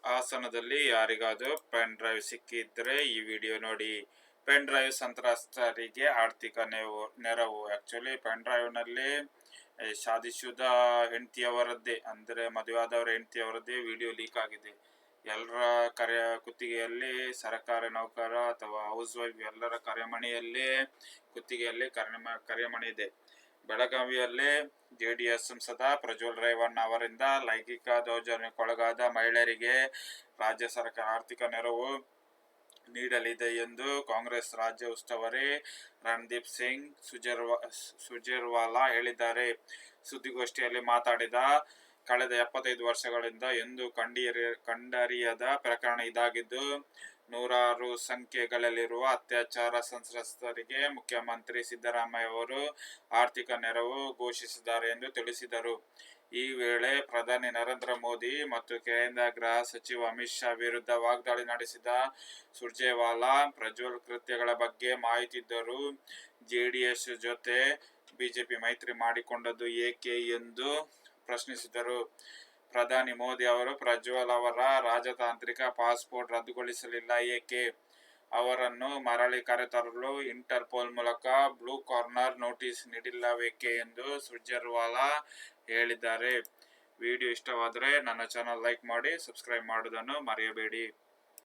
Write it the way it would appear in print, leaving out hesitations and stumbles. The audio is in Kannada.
ಹಾಸನದಲ್ಲಿ ಯಾರಿಗಾದರೂ ಪೆನ್ ಡ್ರೈವ್ ಸಿಕ್ಕಿದ್ರೆ ಈ ವಿಡಿಯೋ ನೋಡಿ. ಪೆನ್ ಡ್ರೈವ್ ಸಂತ್ರಸ್ತರಿಗೆ ಆರ್ಥಿಕ ನೆರವು. ಆಕ್ಚುಲಿ ಪೆನ್ ಡ್ರೈವ್ನಲ್ಲಿ ಶಾದಿಶುದ ಹೆಂಡತಿಯವರದ್ದೇ, ಅಂದರೆ ಮದುವೆ ಆದವರ ಹೆಂಡತಿಯವರದ್ದೇ ವಿಡಿಯೋ ಲೀಕ್ ಆಗಿದೆ. ಎಲ್ಲರ ಕುತ್ತಿಗೆಯಲ್ಲಿ ಸರ್ಕಾರಿ ನೌಕರ ಅಥವಾ ಹೌಸ್ ವೈಫ್ ಎಲ್ಲರ ಕರೆಮಣಿಯಲ್ಲಿ ಕುತ್ತಿಗೆಯಲ್ಲಿ ಕರೆಮಣಿ ಇದೆ. ಬೆಳಗಾವಿಯಲ್ಲಿ ಜೆಡಿಎಸ್ ಸಂಸದ ಪ್ರಜ್ವಲ್ ರೇವಣ್ಣ ಅವರಿಂದ ಲೈಂಗಿಕ ದೌರ್ಜನ್ಯಕ್ಕೊಳಗಾದ ಮಹಿಳೆಯರಿಗೆ ರಾಜ್ಯ ಸರ್ಕಾರ ಆರ್ಥಿಕ ನೆರವು ನೀಡಲಿದೆ ಎಂದು ಕಾಂಗ್ರೆಸ್ ರಾಜ್ಯ ಉಸ್ತುವಾರಿ ರಣದೀಪ್ ಸಿಂಗ್ ಸುರ್ಜೇವಾಲಾ ಹೇಳಿದ್ದಾರೆ. ಸುದ್ದಿಗೋಷ್ಠಿಯಲ್ಲಿ ಮಾತನಾಡಿದ ಕಳೆದ 75 ವರ್ಷಗಳಿಂದ ಎಂದು ಕಂಡರಿಯದ ಪ್ರಕರಣ ಇದಾಗಿದ್ದು, ನೂರಾರು ಸಂಖ್ಯೆಗಳಲ್ಲಿರುವ ಅತ್ಯಾಚಾರ ಸಂತ್ರಸ್ತರಿಗೆ ಮುಖ್ಯಮಂತ್ರಿ ಸಿದ್ದರಾಮಯ್ಯ ಅವರು ಆರ್ಥಿಕ ನೆರವು ಘೋಷಿಸಿದ್ದಾರೆ ಎಂದು ತಿಳಿಸಿದರು. ಈ ವೇಳೆ ಪ್ರಧಾನಿ ನರೇಂದ್ರ ಮೋದಿ ಮತ್ತು ಕೇಂದ್ರ ಗೃಹ ಸಚಿವ ಅಮಿತ್ ಶಾ ವಿರುದ್ಧ ವಾಗ್ದಾಳಿ ನಡೆಸಿದ ಸುರ್ಜೇವಾಲಾ ಪ್ರಜ್ವಲ್ ಕೃತ್ಯಗಳ ಬಗ್ಗೆ ಮಾಹಿತಿಯಿದ್ದರೂ ಜೆಡಿಎಸ್ ಜೊತೆ ಬಿಜೆಪಿ ಮೈತ್ರಿ ಮಾಡಿಕೊಂಡದ್ದು ಏಕೆ ಎಂದು ಪ್ರಶ್ನಿಸಿದರು. ಪ್ರಧಾನಿ ಮೋದಿ ಅವರು ಪ್ರಜ್ವಲ್ ಅವರ ರಾಜತಾಂತ್ರಿಕ ಪಾಸ್ಪೋರ್ಟ್ ರದ್ದುಗೊಳಿಸಲಿಲ್ಲ ಏಕೆ? ಅವರನ್ನು ಮರಳಿ ಕರೆತರಲು ಇಂಟರ್ಪೋಲ್ ಮೂಲಕ ಬ್ಲೂ ಕಾರ್ನರ್ ನೋಟಿಸ್ ನೀಡಿಲ್ಲವೇಕೆ ಎಂದು ಸುರ್ಜೇವಾಲಾ ಹೇಳಿದ್ದಾರೆ. ವಿಡಿಯೋ ಇಷ್ಟವಾದರೆ ನನ್ನ ಚಾನಲ್ ಲೈಕ್ ಮಾಡಿ, ಸಬ್ಸ್ಕ್ರೈಬ್ ಮಾಡುವುದನ್ನು ಮರೆಯಬೇಡಿ.